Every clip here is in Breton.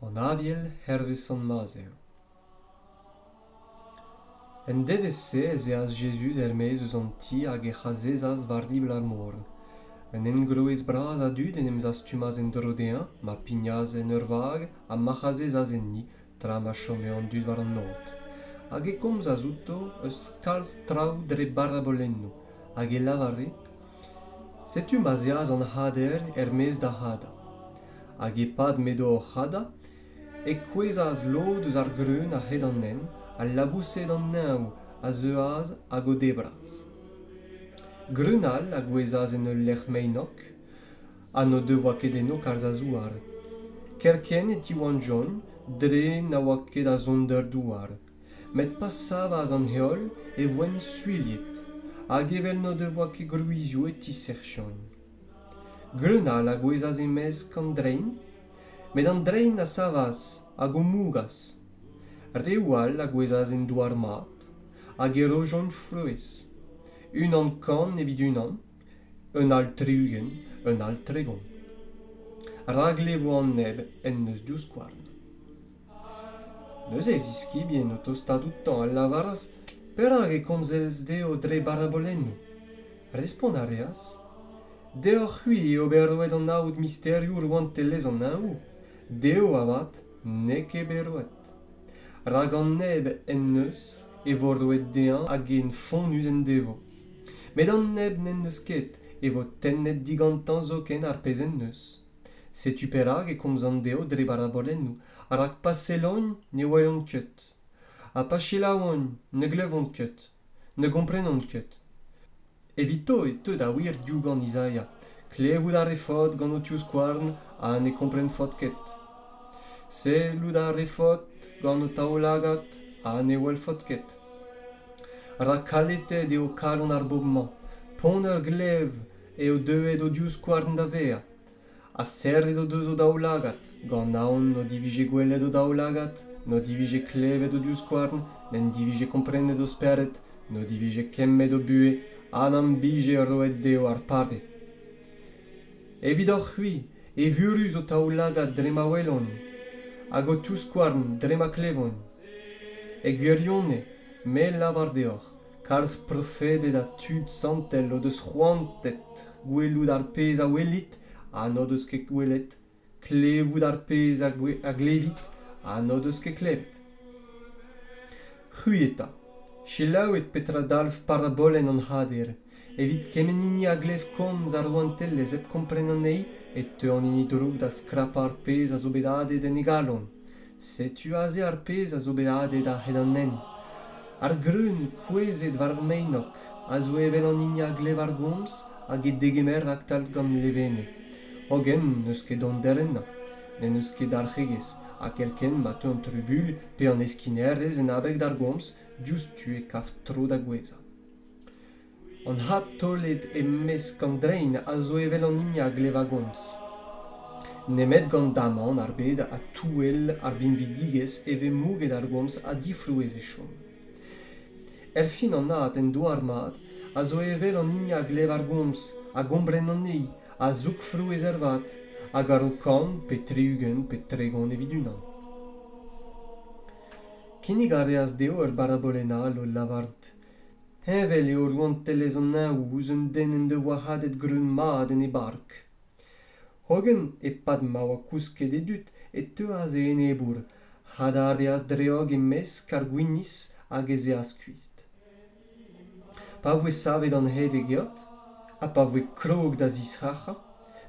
An aviel hervez an mazeo. En devese ez eas Jesus ermez eus an ti hag e c'hazezas vardibl ar mor. En engroez braz a dud en em zastumaz en drodean, ma pignaz en ur vag, ha ma c'hazezas en ni, tra ma chome an dud war an not. Hag e komz a zouto eus kalz traoù dre barabolenno, hag e lavare, setu ma zeaz an hader ermez da hada. Hag e pad medo o hada, e kwezaz lod eus ar greun a hed an nen, a labouset an naou a zeuaz hag o debraz. Grunal a gwezaz en ul lec'h meinok, a no devoa ket eno kalz a zouar. Kerken e tiwan John, dre na oa ket a zonder douar. Met pas savaz an heol e voen suiliet, hag evel no devoa ket gruizio e tiserchon. Grunal a gwezaz emez kan drein, met an drein a savaz hag o mougas. Rewal a gwezaz en douar mat, hag e rojon freuez. Un an kan evit unan, un al triugen, un al tregon. Raglevo an neb en neus diouz kwarn. Neus ez iski bien o tostadout tan al lavaraz, perak e komzelz deo dre barabolenno. Respon a reas. Deo c'hui e oberoet an aout misterioù roant tellez an naou. Deo avat, nek e beroet. Rag an neb en neus e vordoet dean hag en fonus en devo. Met an neb n'en neus ket e vo tennet digantan zo ken ar pez en neus. Setu perak e komz an deo dre barabolenno, rak pa selogn ne oeon ket. Ha pa chelaouan ne glevon ket, ne komprenon ket. Evito e teud a wir diougan Isaia, klevout ar refot gant o tious kwarn ha ne kompren fot ket. Sellout ar refot gant o taolagat ha ne oel fot ket. Rak kaletet eo kalon ar bobman, pon ur glev eo deuet o diouz kwarn da vea. A serret o deus o daoulagat, gant naon no divije gwelet o daoulagat, no divije klevet o diouz kwarn, n'en divije komprenet o speret, no divije kemmet o bue, an am bije roet deo ar pare. Evit or c'hui, e vurus o taoulagat dre ma welon, hag o diouz kwarn dre ma klevon. E gwirionne, me lavar deoc'h, kalz profedet a tud santel o deus c'hoantet, gwelout ar pez a welit, ha no deus ket gwelet, klevout ar pez a glevit, ha no deus ket klevet. C'hui eta, chelaouet petra dalv parabolen an hader, evit kemenini a glev komz ar roantellez ep komprenan ei, et te an ini droug da skrapa ar pez a zo bet adet en egalon. Setu aze ar pez a zo bet adet a hed an nen. Ar greun kwezet war meinok, a zo evel an ini a glev ar gomz, hag e degemer raktal gant levene. Hogen neus ket don derenna, ne neus ket darchegez, ha kelken ma te an trubul pe an eskinerrez en abeg d'ar gomz, dioust tu e kaf tro da gweza. An hat tollet e mes gant drein a zo evel an ini a glev a gomz. Nemet gant daman ar bed a touel ar binvidigez eve mouget ar gomz a diflouez e chom. Fin an hat en douar mat a zo evel an ini a glev ar gomz, a gombren an ei, a zouk flouez ervat, hag ar o kan pe triugen pe tregon evit unan. Kinnig a reas deo ur barabolenal o lavard. Hevel eo roant tellez an naou ouz un den en devoa hadet greun mad en e bark. Hogen e pad ma oa kousket edut e teuaz e enebour, had a reas dreog e mes kar gwinis hag ez eas kuit. Pa voe savet an hed e geot, ha pa voe krog da zisracha,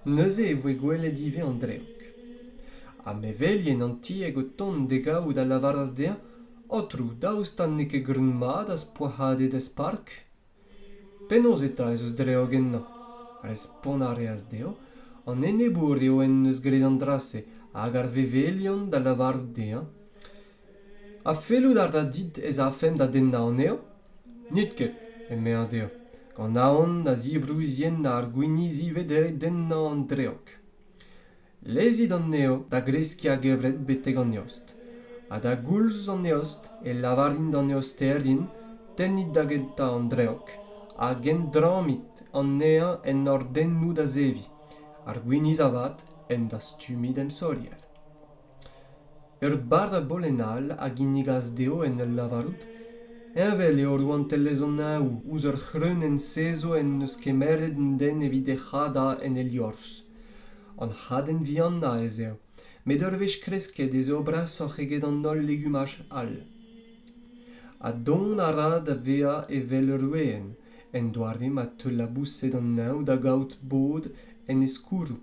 neuze e voe gwelet ive an dreog. Ha me velien an tieg o ton degaout a lavaraz dea, otrou daoustan neke greun mad az poahadet ez park? Penaos eta ez eus dreog enna? Respon a reas deo, an enebour eo en neus gret an drase, hag ar vevelion da lavard dea. Ha fellout ar da dit ez a fem da denna an eo? Nit ket, eme an deo. Gant naon da zivrouzien ar gwiniz ive dere denna an dreog. Lezit an neo da greski a gevret beteg an neost. Ha da goulz an neost e lavarin d'an neost erdin, tennit da genta an dreog, ha gen dramit an nea en or dennoù da zevi, ar gwiniz avat en da stumid em solier. Ur bar a bolenal a ginnigas deo en el lavarout, envel eo ruantellez an naou, ouz ur c'hreun en sezo en neus kemeret den evit e c'hada en el liors. An c'haden vianna ez eo, met ur vez kresket ez eo brasoc'h eget an ol legumaj all. A don a rad a vea evel ur ween, en doarim a teul a bousset an naou da gaout bod en eskourou.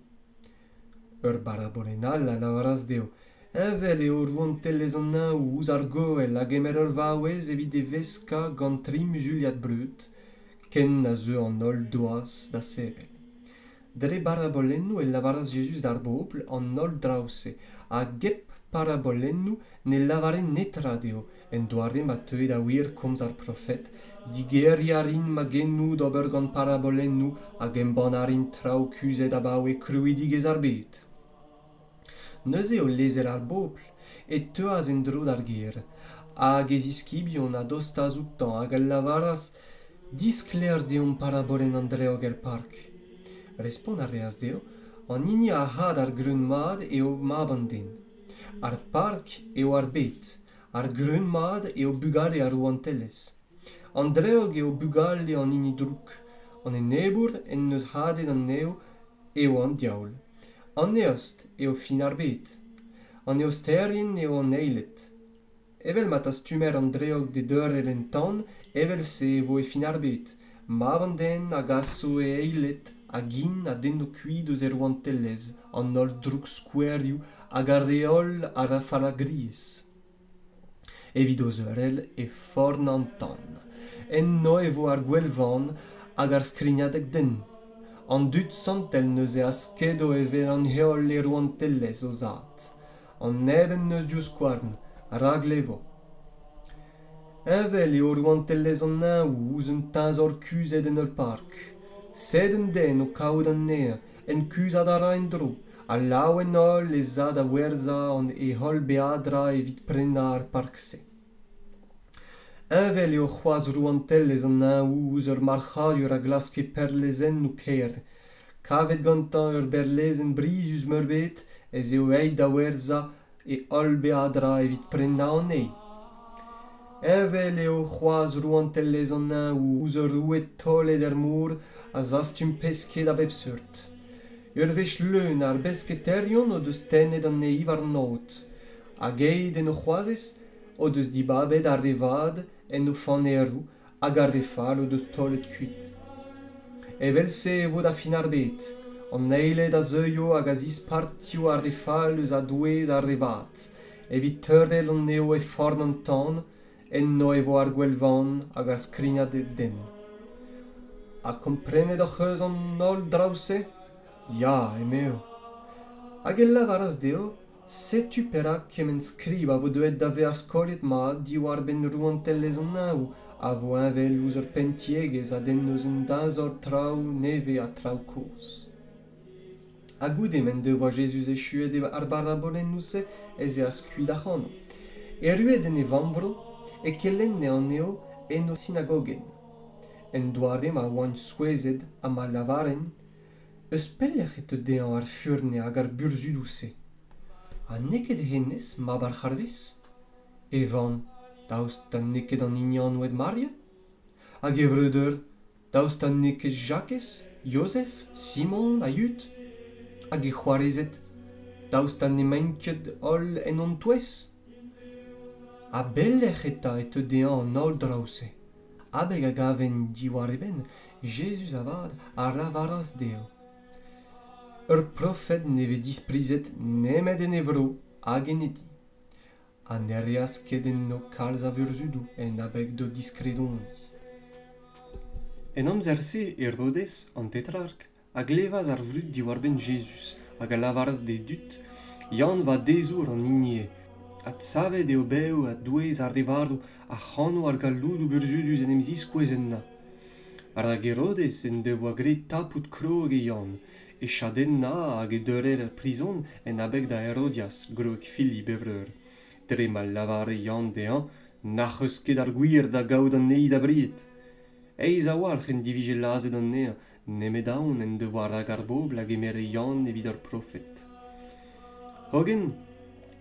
Ur bar a bolenal a lavaras deo, envel eo ruantellez an naou ouz ar goel hag emer ur vaouez evit e veska gant 3 muzuliad brut, ken a zeu an ol doaz da sevel. Dre parabolennou e lavaras Jesus d'ar bobl an ol drause, a gep parabolennou ne lavare netra deo, en doarem a teuet a wir komz ar profet, digeriarin ma gennou d'ober gant parabolennou hag embanarin trao kuzet abaoe kruidigez ar bet. Neus eo lezer ar bobl, et teuaz en dro d'ar ger, hag ez iskibion a dostaz outan hag al lavaras diskler deon parabolen an dreog el park. Respon ar reaz deo, an hini a had ar greun mad eo maban den. Ar park eo ar bet, ar greun mad eo bugale ar ouantellez. An dreog eo bugale an hini drouk, an e nebour en neus hadet an neo eo an diaoul. An neost eo fin ar bet, an eosterien eo an eilet. Evel mat a stumer an dreog de deurel en tan, evel se vo e fin ar bet, maban den a gaso e eilet, a gin a den o kuidoz e roantellez, an ol drouk skouerioù hag ar reol a rafal a gris. Evit o zeurel e forn an tan, en no e vo ar gwelvan hag ar skrignadeg den. An dud santel neus e askedo e vel an heol e roantellez o zad. An neben neus dious kwarn, rag levo. Envel eo roantellez an naou ouz un tazor kuzet en ul park. Seden den o kaout an nea, en kuzad a ra en dro, a lau en ol e zad a werza an e hol beadra evit prena ar park-se. Envel eo c'hoaz roantellez an naou ouz ur marchadiur a glaske perlezen nou ker. Kavet gantan ur berlezen brizus merbet, ez eo eid da werza e hol beadra evit prena an ei. Envel eo c'hoaz roantellez an naou ouz ur rouet tollet er mour a zastum pesket a bepseurt. Ur vech leun ar besketerion o deus tennet an e ivar naot. Hag eid en o c'hoazez o deus dibabet ar revad en o fanerou hag ar refal o deus tollet kuit. Evel se e vo da fin ar bet, an eilet a zeuio hag a zispartio ar refal eus a douez ar revad, evit teurdel an eo e forn an tan, en no e vo ar gwelvan hag ar skrignadet den. A komprenet oc'h eus an ol drause? Ya, emeo. Hag el lavaras deo, setu perak kemen skrib a vo deuet da veas kollet ma di war ben roantellez an naou, a vo envel ouz ur pentiegez a den neus un dazor trao neve a trao koz. A goude men de voa Jesus e chuet ar barabolen nouse ez e as kuit ac'hanno. E ruet en e vamvro e kellen ne an eo en o synagogen. En doarem a oan souezet a ma lavaren, eus pellec'h et dean ar furne hag ar burzhudouse. A neket hennez ma bar c'harvez? Evan, daoust ta neket an inianouet Maria? Hag evreuder, daoust ta neket Jacques, Joseph, Simon a Yud? Hag e c'hoarezet, daoust ta nemenket ol en on touez? A bellec'h eta et dean an ol drause. Abeg a gaven diwar eben, Jesus avad a lavaras deo. Ur profet neve disprizet nemet en evro hag en edi. A nereas ket en no kalz a vurzudou en abeg do diskredoni. En amzer-se Herodes an tetrark a glevas ar vrud diwar ben Jesus hag a lavaras de dut, Yann va dezour an inie. A tsavet eo beo a douez ar revardo a c'hanno ar galloudou burzudus en em ziskouez en na. Ar hag Herodes en devoa gret tapout krog e Yann, e chaden na hag e deurer ar prison en abeg da Herodias, grog Philip evreur. Dre mal lavare Yann dean, nach eus ket ar gwir da gaout an neid a briet. Eiz a walc'h en divije lazet an nea, nemet aon en devoa ar bobl hag emere Yann evit ar profet. Hogen,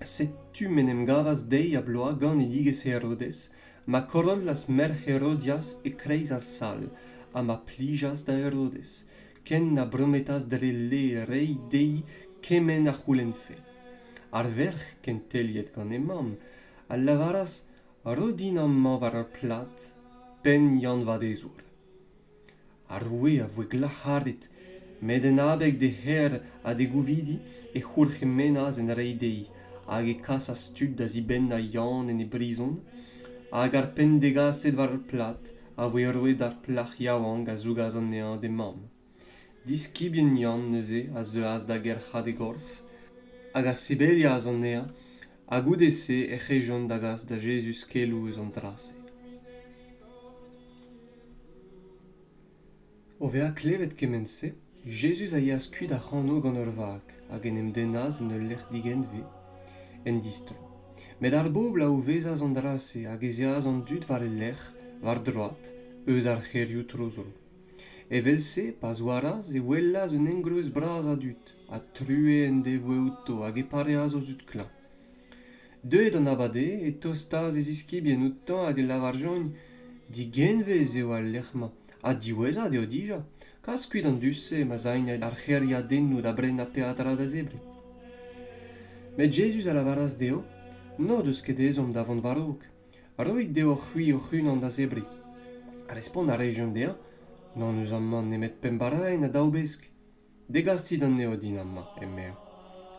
Setu menem gavas dei a bloa gant e diges Herodes, ma corollas mer Herodias e kreiz ar sal, a ma plijas da Herodes, ken na brometas dre le rei dei kemen a c'houlenfe. Ar verch ken teliet gant e mam, al lavaras rodin amman war ar plat, pen yann va dezour. Ar roue a voe glacharet, met en abeg de her a de gouvidi e c'houlche menaz en rei dei, hag e kas a stud da ziben a yann en e brison, hag ar pen degaset war ar plat, a voe roe d'ar plach yaouang a zougaz an nean de mam. Diskibien yann neuze a zeuaz da gerc'hat e gorf, hag a sebeliaz an nean, a goudese e c'hejon da gas da Jesus kelouz an drase. O vea klevet kemense, Jesus a yas kuit a c'hanno gant ur vag, hag en em denaz en ul lec'h digenve, en distro. Met ar bobl a o vezaz an drase hag eziaz an dud war e lec'h, war droat, eus ar c'herioù trozol. Evelse, pas waraz, e wellaz un engreuz braz a dud, a true en de voe outo hag e pareaz o zut klañ. Deuet an abade e tostaz e ziskibien outan hag e lavarjogn, digenvez eo al lec'h-mañ, a diwezhat eo dija, kas kuit an dusse ma zain ar c'heriadennoù da bren a peadra da zebre. Met Jesus a lavaras deo, no deus ket ezhom da vont war-raok. Roit deo c'hui o c'hunan da zebre. A respont a region dea, non eus amman nemet pembaraen a daoubesk. Degasit an neo din amma, emmeo.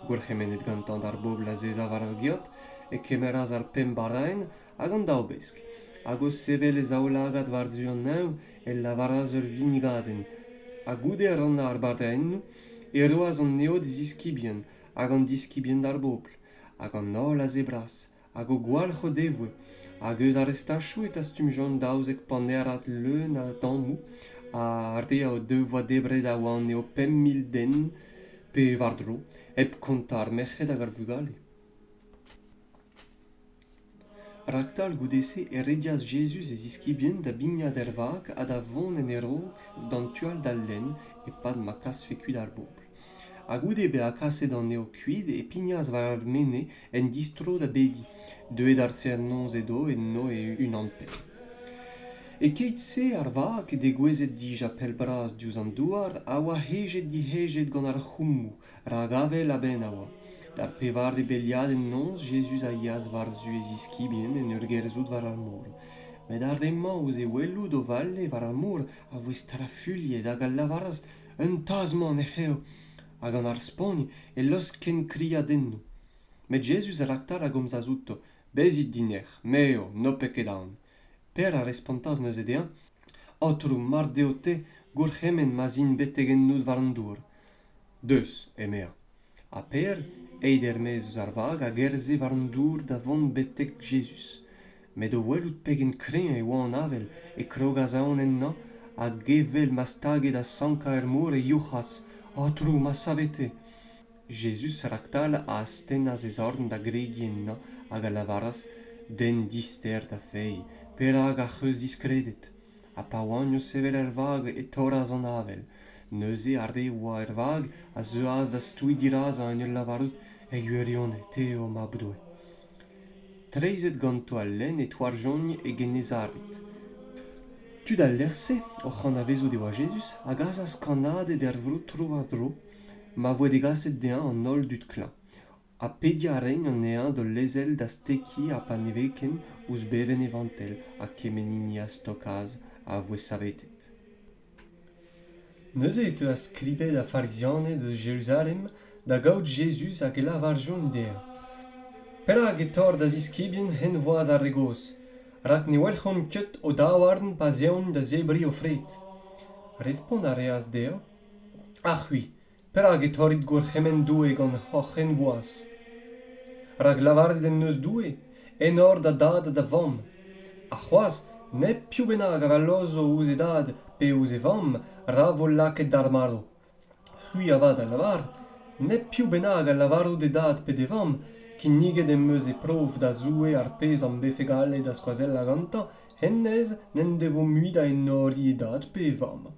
Gourchemenet gantant ar bobl a zeza war ar giot, e kemeraz ar pembaraen hag an daoubesk. Hag o sevel e zaoulagat war zu an neu, e lavaraz ur vinigaden. A goude ar an ar baraennoù, e roaz an neo de ziskibien, hag an diskibien d'ar bobl, hag an nol a zebras, hag o gwalc'h o devoe, hag eus ar estachou et astum jon daouzek panerat leun a dammou, a arde a o devoa debret a oan neo 5.000 den, pe war dro, ep kontar merc'hed hag ar vugale. Raktal goudese e redias Jesus e ziskibien da bignad er vag ha da vont en e rog d'an tual d'al len e pad ma kas fe kuit ar bobl. A goude be a kaset an eo kuit e pignaz war ar mene en distro da bedi, deuet ar cernonz edo en no e un an pel. E keit se ar vag de gwezet dija pel bras diouz an douar a oa hejet dihejet gant ar c'houmou, ra gavel a ben a oa. Dar pevar de beliadenn nonz, Jesus a yas war zu e ziskibien en ur gerzout war ar mor. Met ar emman ouz e wellout o valle war ar mor a voe strafuliet hag al lavaras un tazman e c'heo, hag an ar spogn e los ken kriadennoù. Met Jesus a raktar a gomz a zouto, bezit dinec'h, meo, no peket aon. Per a respantaz neuze dean, otrou mar deote gourchemen ma zin betegennout war an dour. Deus, emea. A per, eid ermez eus ar vag a gerze war an dour da vont betek Jesus. Met o welout pegen kreñ e oa an avel e krogaz aon en na, a gevel ma staget a sanka er mor e yuchas, otrou ma savete. Jesus raktal a astennaz ez orn da gregi en na hag a lavaras den dister da fei, per hag a c'heus diskredet. A pa oan o sevel er vag e toraz an avel. Neuze arde oa er vag a zeuaz da stouy diraz an ul lavarout e gwirionne teo ma bdoe. Treizet ganto al len e toarjogn e genezaret. Tud al lerse, o c'han a vezo de oa Jesus, hag az a skanade der vrou tro war dro, ma voe degaset dean an ol dud klañ. A pedia a rein an nean do lezel da steki a pa neveken ouz beven evantel a kemenini a stokaz a voe savetet. Neuze e teu a skribet a fariziane de Jérusalem da gaout Jesus hag e lavarjon dea. Per hag e tor da ziskibien hen voaz ar regoz, rak ne welc'hon ket o daouarn pa zeon da zebri o fred. Respond a reaz deo, ah oui, per hag e torit gourchemen doue gant hoc'hen voaz. Rak lavaret en neus doue, en or da dad da vam. A c'hoaz, ne piou bennak a valozo ouz e dad pe ouz e vam, ra vo laket d'ar maro. Hui avad a lavar, ne piou bennak a lavaro de dad pe de vam, kin niget em meus e prov da zoue ar pez an befegale da skoazel a gantañ, hennez n'en devo muid a en nori e dad pe e vam.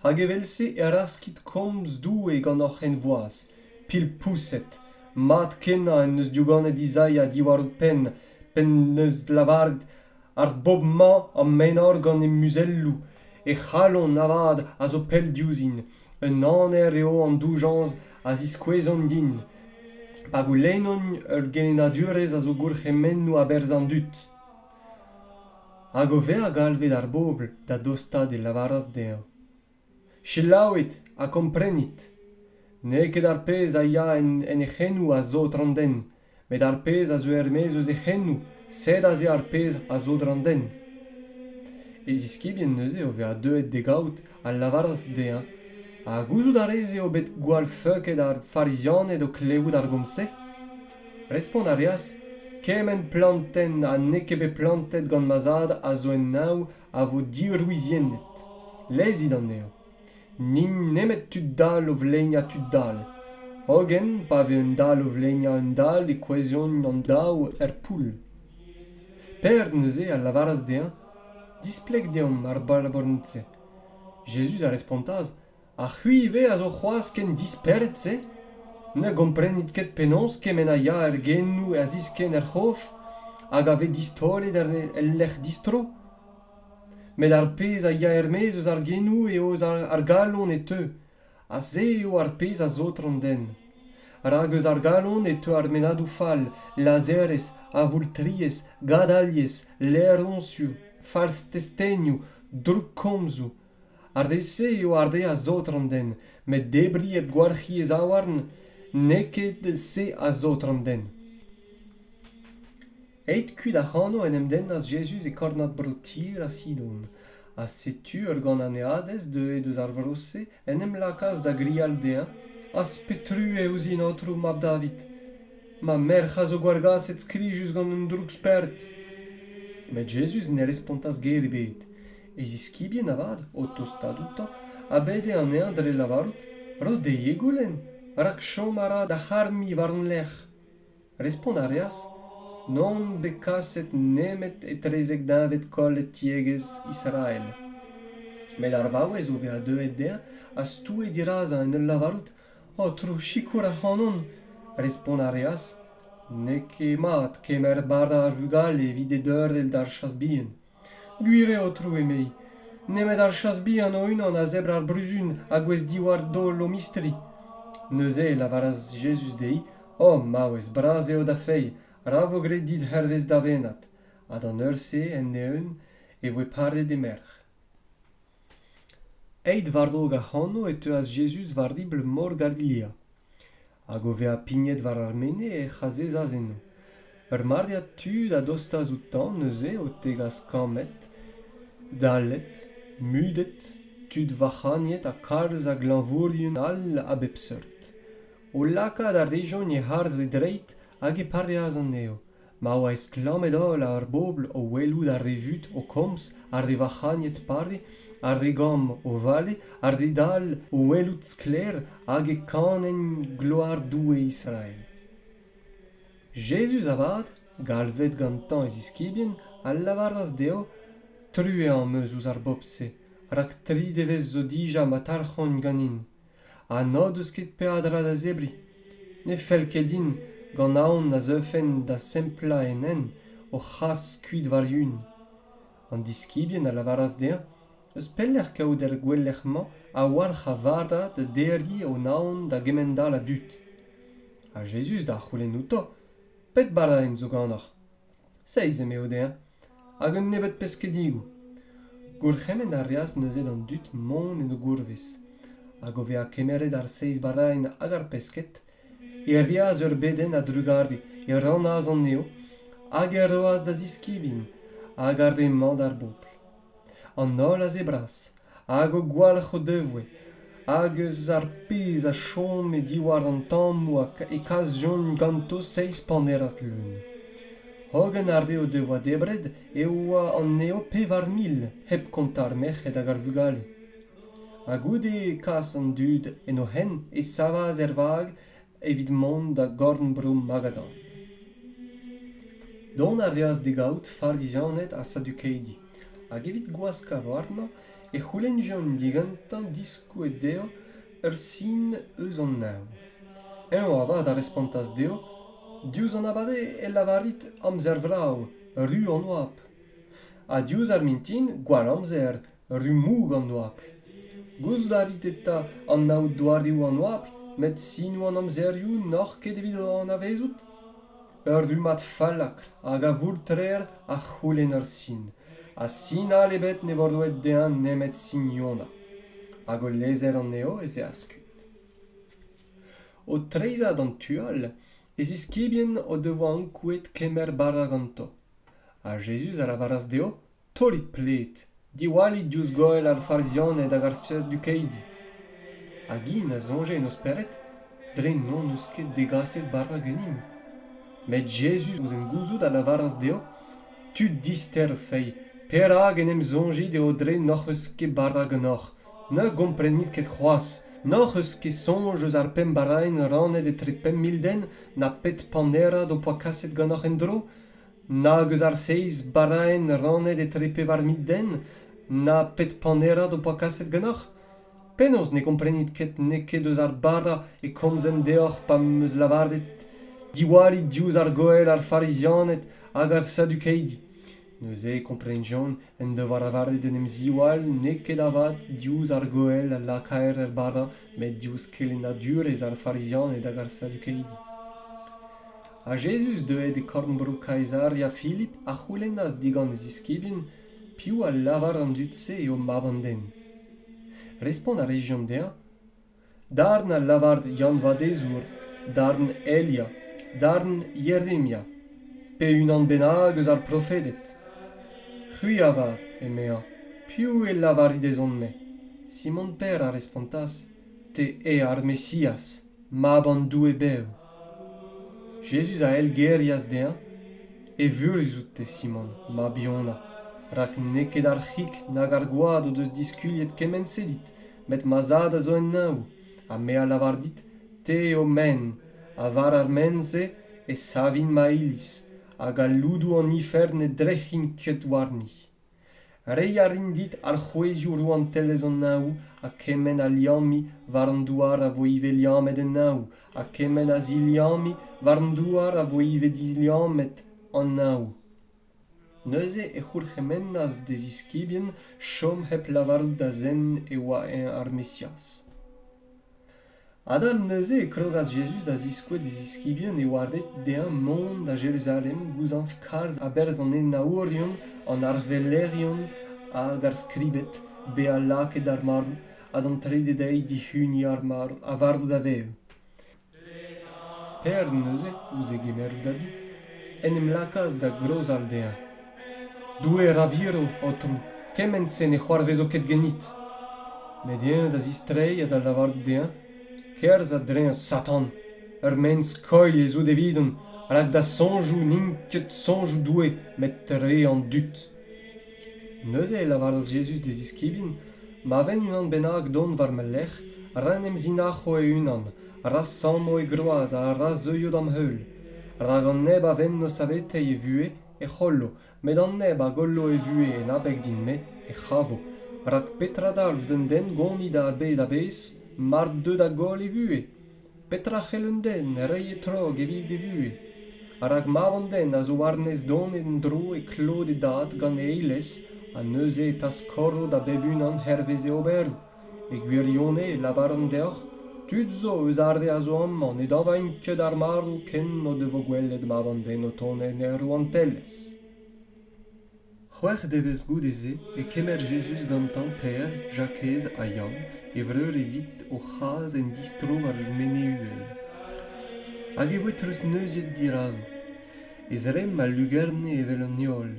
Hag evelse e raskit komz doue gant oc'hen voaz, pil pousset, mat kenna en eus dioganet Isaia diwar pen neus lavaret ar bob ma am menor gant e musellou, e c'halon navad a zo pell diouzin, un aner eo an doujans a ziskwezon din, pa goulennon ur genadurez a zo gourc'hemennou a berz an dut. Hag o ver a galvet ar bobl da dostad e lavaras dezhañ. Selaouet a komprenit. Neket ar pezh a ya en e c'hennou a zotr an den, met ar pezh a zo ermez eus e c'hennou, sed a ze ar pezh a zotr an den. E ziskibien neuze o ver a deuet degaout a lavaras dezhañ, a gouzout a rez eo bet gwall feuket ar farizianet o klevout ar gomse? Respont a reas, kemen planten a nekebe plantet gant mazad a zo en nao a vo diruiziennet. Lezit an eo. Nin nemet tud dal o vleina tud dal. Hogen pa ve un dal o vleina un dal e kouezon an daou poul. Per neuze a lavaras dezhañ, displeg deomp ar balabornitze. Jesus a respontaz, ar c'huive a zo c'hoaz ken disperet se? Ne gomprenit ket penons kemen a ya er gennou a zisken er c'hof, hag a ve distolet el lec'h distro? Met ar pezh a ya ermez eus ar gennou e eus ar galon e teu, a se eo ar pezh a zotr an den. Rag eus ar galon e teu ar menadou fall, lazerez, avultriez, gadaliez, leronsio, fars testenioù, drukkomzou. Ar de se eo ar de a zotr an den, met debri eb gwarc'hi ez aouarn, neket se a zotr an den. Eit kuit ac'hanno en em den as Jesus e kornad bro tir a Sidon. A setu ur gant aneadez eus ar vrose en em lakaz da grial dezhañ, as petru e ouzin otrou mab David. Ma merc'h a zo gwargazet skrijus gant un droug spert. Met Jesus ne respontas ger ebet. E ziskibien avad, o tostadoutan, a bede an eñ dre lavarout, ro deie goulenn, rak chom a ra da c'harmi war an lec'h. Respont a reas, non bekaset nemet e trezek davet kollet tiegez Israel. Met ar vaouez o ve a deuet dezhañ, a stoue diraza en el lavarout, o tro chikour ac'hanon. Respont a reas, neke mat kemer barda ar vugal evit e deurel d'ar chas-bihan. Gwire o tro emei. Nemet ar chas-bihan o unan a zebr ar bruzun a gwez diwar dol o mistri. Neuze lavaras Jesus dei, o maouez braz eo da fei, ravo gret dit hervez da venat, ha d'an ur se en neun e voe pardet e merc'h. Eit vardog ac'hanno e teu as Jesus war dibl mor Galilea. Hag o ve a pignet war ar mene e c'hazez azenno. Ur mardiad tud a dostaz outan neuze o tegas kamet, dalet, mudet, tud vachaniet a kalz a glanvourien all a bep seurt. O lakad ar dejon e harz e dreit hag e pardeaz an eo. Ma oa est lamet ol ar bobl o welout ar de vut o komz, ar de vachaniet parde, ar de gam o vale, ar de dal o welout skler hag e kanen gloar doue Israel. Jesus avad, galvet gantan e ziskibien, al lavaras deo, true an meus ouz ar bobse, rak tri devez zo dija mat arc'hon ganin. A nod eus ket peadra da zebri. Ne fel ket din, gant aon na zeufen da sempla en en, o c'has kuit war yun. An diskibien a lavaras dezhañ, eus peller kaout er gwellec'h-mañ a warc'h a varda da derli o naon da gemendal a dut. A Jesus da c'houlenn outo, pet baraen zo gantoc'h. Seiz eme o dezhañ, hag un nebet peskedigou. Gourc'hemen a reas neuzet an dut mont en o gourvez. Hag o ve a kemeret ar seiz baraen hag ar pesket, e reas ur beden a drugardi, e ranaz an neo, hag roaz da ziskibin, hag ar emañ d'ar bobl. An ol a zebras, hag o gwalc'h o devouez, hag eus ar pezh a chom e diwar an tammou e kazion ganto 6 panerat leun. Hogen ar de o devoa debred e oa an neo pe war 1000, heb kont ar merc'hed hag ar vugale. A goude kas an dud en o hen e savaz er vag evit mont da gorn brom magadan. Don a reas degaout fardizianet a sadukeidi, hag evit gwaska warna e c'houlenn jon digantan diskou e deo ur sin eus an nao. Eo avad a respontas deo, Diouz an abade e lavarit amzer vrao, ru an oap. A diouz ar mintin, gwall amzer, ru moug an oap. Gouz darit eta an naout doarioù an oap, met sinou an amzerioù noc'h ket evit an avezout? Ur du mat falakl, hag a voultrer a c'houlenn ur sin. A sin all ebet ne vordoet dean nemet sin yonda. Hag o lezer an eo ez e askut. O treizad an tual, ez iskebien o devo an kouet kemer bara ganto. A Jesus a la varas deo, tolit plet, diwalit diouz goel ar farzionet hag ar sadukeidi. Hag in a zonje en osperet, dre non eus ket degaset bara genim. Met Jesus ouz en gouzout a la varas deo, tu dister fei, perag en em zonji deo dre noc'h eus ket bara genoc'h, ne gomprenit ket c'hoaz, noc'h eus ket sonj eus ar pem baraen ranet etre 5.000 den, na pet panera do poa kaset genoc'h en dro, nag eus ar 6 baraen ranet etre 7.000 den, na pet panera do poa kaset genoc'h. Penaos ne komprenit ket neket eus ar bara e komzen deoc'h pa meus lavardet, diwalit diouz ar goel ar farizionet hag ar sadukeidi. Neuze komprenjon en devar avaret en em ziwal neket avat diouz ar goel a lakaer er bara met diouz kelen adurez ar farizionet hag ar sadukeidi. A Jesus deuet e kornbrou Caesaria Philip a c'houlennas digant ez iskebien piou a lavar an dud-se eo maban den. Respond a region dea, darn a lavard Yann Vadezour, darn Elia, darn Yeremia, pe unan benag eus ar profedet. C'hui avar, emea, piou e lavarit ezon me. Simon Per a respontas, te e ar Messias, maban dou e beo. Jesus a el gerias dea, e vurzout te Simon, ma biona, rak neket ar c'hik nag ar goad o deus diskuliet kemen sedit, met mazad a zo en naou, a me a lavar dit, te o men, a var ar menze e savin ma ilis, hag a loudou an ifer ne drec'hin ket warni. Rei a rin dit ar c'hwezioù rou an tellez an naou, a kemen a liammi war an douar a vo ive liamet en naou, a kemen a ziliammi war an douar a vo ive diliamet an naou. Neuze e c'houlc'hemennas des iskebien chom hep lavarout da zen e oa en ar Messias. Adal neuze e krogas Jesus da ziskouet des iskebien e oaret dean mont da Jerusalem gouzan kalz a berz an en naourion an ar velerion hag ar skribet be a laket ar marou ad an trededei dihuni ar marou a varou da veo. Per neuze, ouze gemerou da du, en em lakaz da groz al dean. Doue raviro, otrou, kemen sen e c'hoarvezo ket genit. Medien da zistrei a da lavar dean, kerz a dre Satan, ur men skoil e zo devidon, rak da sonjou nin ket sonjou doue met tre an dut. Neuze e lavaras Jesus des iskebien, ma ven unan bennak don war me lech, ran em zinacho e unan, ras sammo e groaz a ras zeuiod am heul. Rag an neb a ven no savetei e vue e c'hollo, met an neb a gollo e vue en abeg din me e c'havo. Rak petra dalv den den goni da bet a bez, mar deud a gol e vue. Petra c'hellen den, rei e trog evit e vue. Rak mavan den a zo warnez don en dro e klod e dat gant e eiles, a neuze eta skorro da bebunan hervez e oberou. E gwirione lavar an deoc'h, tud zo eus arde a zo amman, e davañ ket ar marou ken no devo gwellet mavan den o tonen erou an tellez. C'hwec'h devez gout eze e kemer Jesus gantan Per, Jakez a Yann, e vreur evit o c'haz en distro war ur meneuel. Hag e voet eus neuzet dirazo. Ez rem a lugerne evel an eol,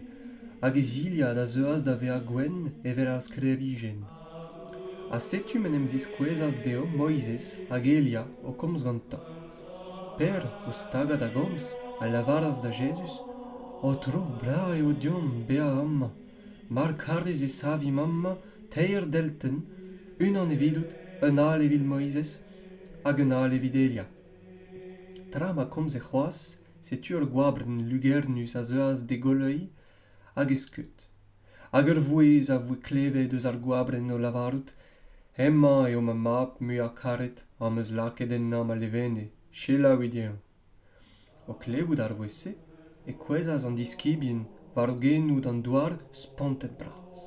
hag ez iliad a zeuas da vea gwen evel ar sklerigen. A setu men em ziskouezas deo Moizez hag Elia o komz gantañ. Per o stagad a gomz a lavaras da Jesus, o tro bra eo dion bea amma, mar karez e savi mamma, teir delten, unan evidout, un al evil Moizez, hag un al evit Elia. Tra ma komz e c'hoaz, setu ur gwabren lugernus a zeuas de goleuil, hag eskeut. Hag ur vouez a voe klevet eus ar gwabren o lavarout, emma eo ma map mu a karet am eus laket en nam a levene, chelaouidean. O klevout ar voese, e kwezas an diskebien war o genout an douar spontet bras.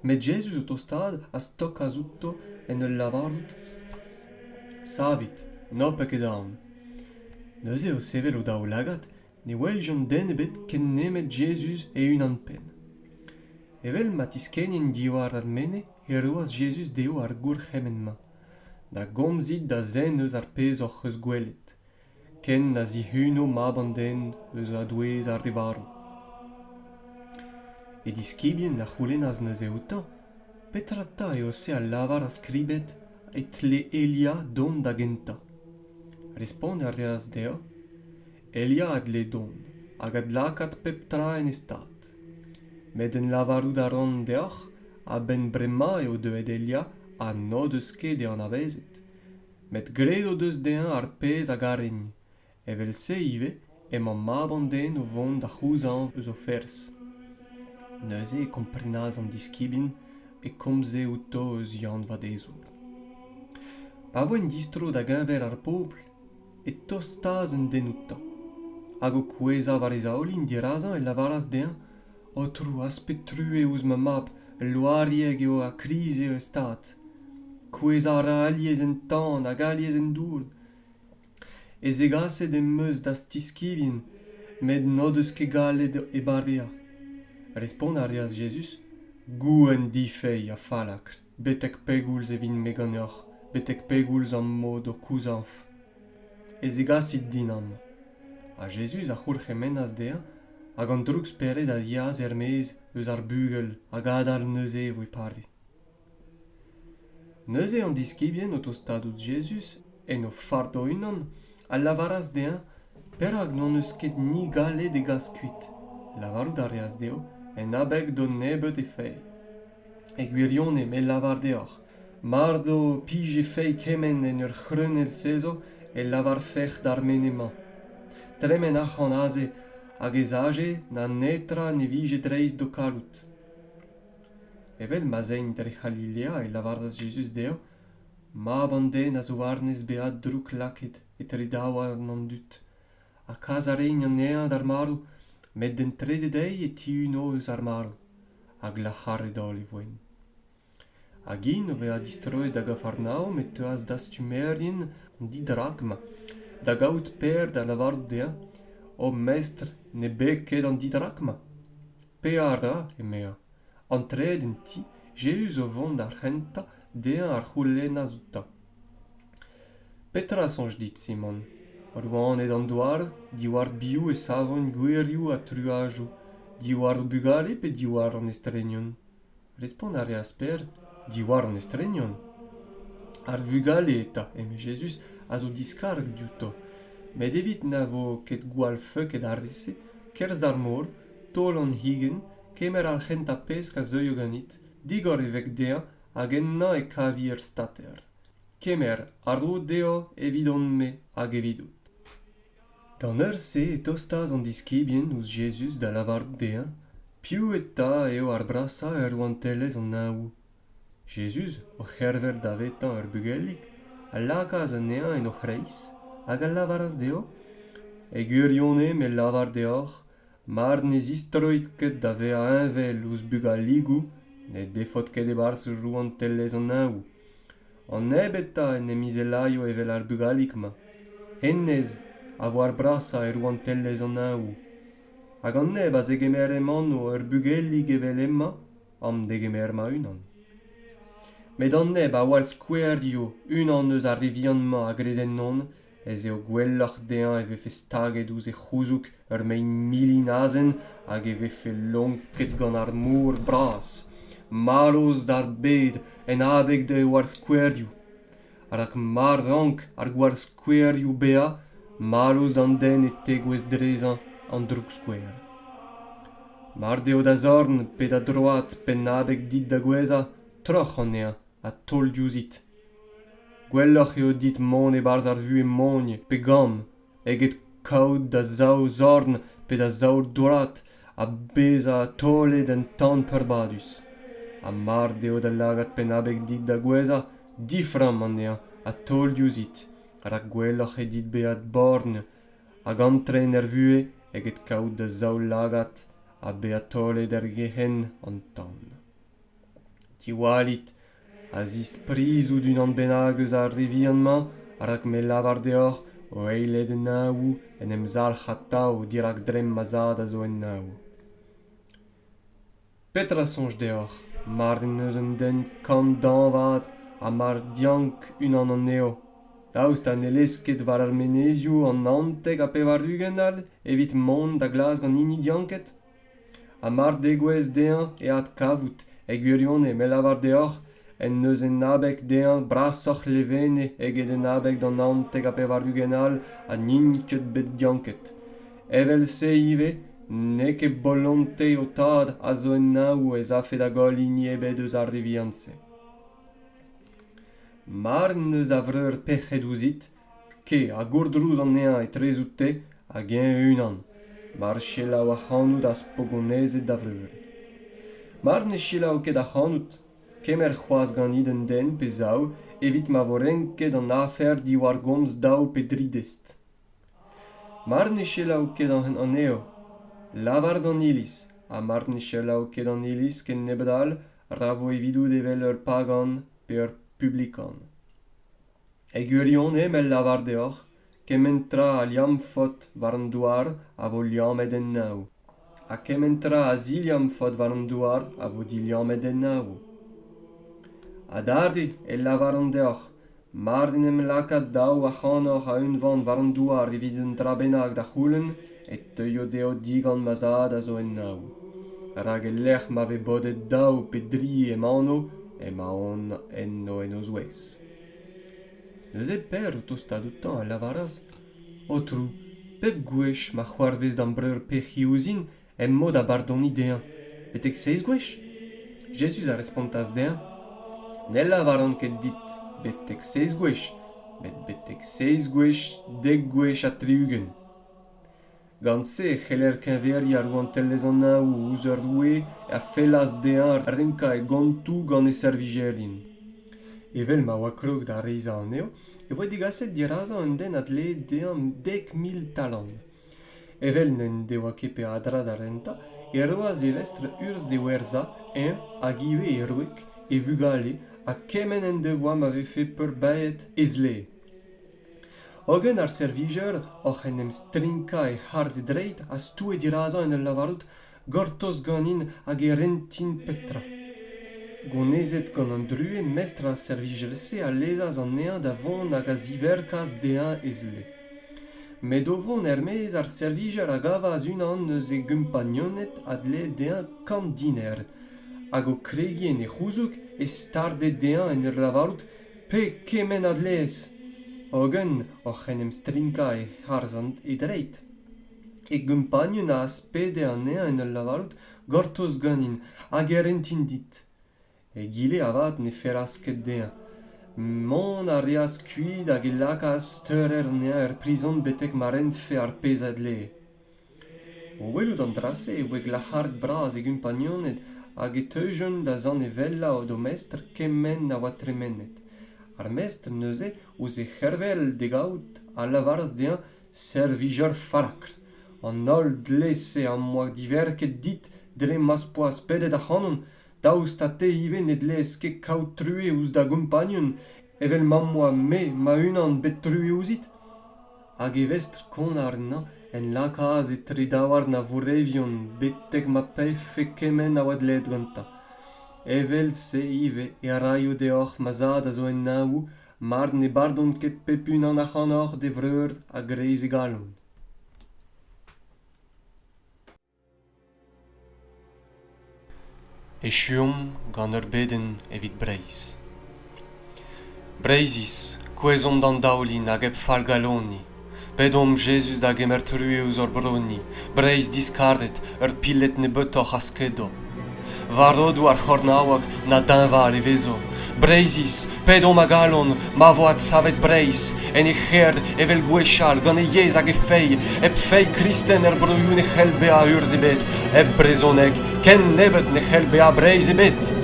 Met Jesus o tostad a stok a zouto en ul lavarout. Savit, nopek edaon. Neuze o sevel o daou lagat, ne wel jont den ebet ken nemet Jesus e un an pen. Evel matiskenien diwar ar mene e roaz Jesus deo ar gour c'hemen ma. Da gomzit da zen eus ar pez oc'h eus gwelet. Ken na zihuno mab an den eus a douez ar devarou. E diskebien na c'houlennas neuze outan, petra ta eo se al lavar a skribet et le Elia don da genta. Respond ar reaz deo, Elia ad le don, hag ad lakat pep tra en estat. Met en lavarout a ran deoc'h, a ben brema eo deuet Elia a nod eus ket e an avezet. Met gred o deus deun ar pez hag ar regn. Evel se ive, emañ mab an den o vont da c'houzan eus o fers. Neuze e komprenaz an diskebin e komze outo eus yann va dezour. Pa voen distro da genver ar pobl, e tostaz un den outan. Hag o kweza var e zaolin dirazan e lavaras deun, o trou aspetrue ouz ma mab, loarieg eo a krize e stat. Kweza ra aliez en tan hag aliez en dour. E zegaset em meus da stiskebin, met nod eus ket galet e barea. Respond a reaz Jesus, gou en difei a falakr, betek pegoulz e vin me ganeoc'h, betek pegoulz an mod o kouzanf. E zegasit dinam. A Jesus a c'houlc'hemennas deun, hag an droug speret a diaz ermez eus ar bugel hag adal neuze voe parve. Neuze an diskebien o tostadout Jesus en o fardo unan, a lavaras deun, perak non eus ket ni galet e gaz kuit. Lavarout a reaz deo, en abeg don nebet e fei. E gwirionne me lavar deoc'h, mardo pije fei kemen en ur c'hreunel sezo e lavar fech d'ar menemañ. Tremen ac'han aze hag ez aze na netra ne vije dreiz do kalout. Evel mazein dre Galilea e lavaras Jesus deo, mab an den a zo arnez beat drouk laket et redaouar an dut. A kaz a rein an ean d'ar marou, met den trededei e tiuno eus ar marou, hag la c'harre dol e voen. Hag in o vea distroet da Gafarnaum et teaz dastumerien di drachma, da gaout per da lavarout deun, o mestr ne beket an di drachma. Pe ara, e mea, an tred en ti, Jesus o vont ar c'henta deun ar c'houlenna zouta. Petra sonj dit Simon, Roan ed an douar, diwar biou e savon gwerioù a truajoù, diwar o bugale pe diwar an estrenyon. Respond a reaz per, diwar an estrenyon. Ar vugale eta, eme Jesus, a zo diskarg diouto. Met evit na vo ket gwall feuket ar risse, kerz ar mor, tol an higen, kemer ar c'henta pesk a zeuio ganit, digor evek deun hag enna e kavi ur stater. Kemer ar o deo evit on me hag evidout. Dan ur se e tostaz an diskebien ouz Jesus da lavarout deun, piou eta eo ar brasa ur oantellez an naou. Jesus, o c'herver da vetan ur bugellik, a lakaz an ean en o c'hreiz, hag a lavaras deo, e gwirionne me lavar deoc'h, mar ne zistroit ket da vea envel ouz bugal ligou, ne defot ket e barz ur oantellez an naou. An ebeta en e mizelaio evel ar bugalik ma. Hennez, a vo ar brasa e oantellez an naou. Hag an neb a zegemer eman o ur bugellik evel emma, am degemer ma unan. Met an neb a wal skouerdio unan eus ar revian ma a greden non, ez eo gwelloc'h deun e vefe staget ouz e c'houzouk ur mein milinazen hag e vefe lonket gant ar mour bras. Maroz d'ar bed en abeg de war skouerdio. Arak mar rank ar gwar skouerdio bea, maroz d'an den e tegouez drezan an droug skouer. Mar deo da zorn pe da droat pen abeg dit da gweza, troch an ean, a tol diouzit. Gwelloc'h eo dit mon e barz ar vu e mogne, pe gam, eget kaout da zao zorn pe da zao droat, a beza a tolet en tan perbadus. A mar deo da lagat pen abeg dit da gweza, difram an ean, a tol diouzit. Rak gwelloc'h e dit beat born, hag antren vue eget kaout da zaoul lagat a beatolet gehen an tan. Diwalit, a zis prizout unan benageus a revianmañ, rak me lavar deoc'h o eilet en naou en em zalc'h a tao dirak drem mazad a zo en naou. Petra sonj deoc'h, mar neus un den kant danvad a mar diank unan an eo. Daoust an elesket war ar menezioù an anteg a pevarugen al evit mont da glas gant hini dianket. A mar degouez dean e at kavout e gwirionne me lavar deoc'h en neus en nabek dean brasoc'h levene eget en nabek d'an anteg a pevarugen al a ninket bet dianket. Evel se ive, ne ket bolonte o tad a zo en naou ez a fet a gol hini ebet eus ar revianse. Mar neus a vreur pec'het ouzit, ke a gourdrouz an eñ e trezout te a gen unan, mar chelaou a c'hanout a spogonezet da vreur. Mar ne chelaou ket a c'hanout, kemer c'hoaz ganit un den pe zaou evit ma vorenket an afer diwar gomz daou pe dridest. Mar ne chelaou ket an eo, lavar d'an iliz, a mar ne chelaou ket an iliz ken nebet all, ravo evidout evel ur pagan pe ur publikan. E gwirionne mel lavar deoc'h, kementra a liam fot war an douar a vo liamet en naou. A kementra a ziliam fot war an douar a vo di liamet en naou. A dardi e lavar an deoc'h, mar din em lakat daou a c'hanoc'h a un van war an douar evit un dra bennak da c'houlen et teuio deo digant mazad a zo en naou. Rag e lec'h ma ve bodet daou pe dri e mano e ma on enno en o zouez. Neus e per o tostadoutan a lavaraz, o trou, pep gwech ma c'hoarvez d'an breur pechi ouzin em mod a bardoni dean. Betek seiz gwech? Jesus a respontas dean. Ne lavaran ket dit, betek seiz gwech, betek seiz gwech, dek gwech a triugen. Gant se c'heller kenveri ar gantellez an naou ouz ur loue a fellas dean renka e gantou gant e servigelin. Evel ma oa krog da reiza an eo, e voe digaset diraza un den adle dean 10.000 talan. Evel nen deoa ket pe adra da renta, e roaz evestre urz de werza, hag ive e roek, e vugale, a kemen en devoa ma ve fe peur baet ezle. Hogen ar servigeur, oc'h en em strinka e c'harz e dreit, a stou e diraza en el lavarout, gortoz ganin hag e rentin petra. Gonezet gant an drue mestra servigelse a lezaz an eñ da vont hag a ziverkaz dean ezle. Met o vont ermez ar servigeur a gavaz unan neus e gumpagnonnet adle dean kant diner, hag o kregien e c'houzouk e stardet dean en ur lavarout pe kemen adlez. Hogen oc'h en em strinka e c'harz e dreit. E gumpagnon a aspede an eñ en ul lavarout gortoz ganin hag e rentin dit. E gile avad ne feras ket dean. Mont a reas kuit hag e lakas steurer near prison betek ma rent fe ar pez adle. O welout an drase e voe glac'hart braz e gumpagnonnet hag e teujon da zan e vella o do mestr kemen na oa tremennet. Ar mestr neuze ouz e c'hervel degaout a lavaraz dean servigeur farakl. An ol dlese an moak diverket dit dre mas poaz pedet a c'hanon, daoust a te ive ne dlez ket kaout true ouz da gumpagnon, evel mammoa ma unan bet true ouzit. Hag e vestr kon ar na en lakaz e tredawar na vorevion betek ma pef e kemen a oad led ganta. Evel se ive e a raio deoc'h mazad a zo en naou, mar ne bardon ket pepun an ac'hanoc'h de vreur a greiz e galon. Echuom gant ur beden evit Breizh. Breizhiz, kouezont d'an daoulin hag eb fall galoni. Pedom Jesus da gemer true ouz ur broni. Breizh diskardet ur pillet ne beutoc'h askedo. Varodou ar c'hornaouag na dinval e vezo. Breizhiz, pedom a galon, ma voad savet Breizh, en e c'herd evel gwechal gant e yez hag e fei, eb fei kristen brouioù ne c'hell bea urz ebet, eb brezonek, ken nebet ne c'hell bea Breizh ebet.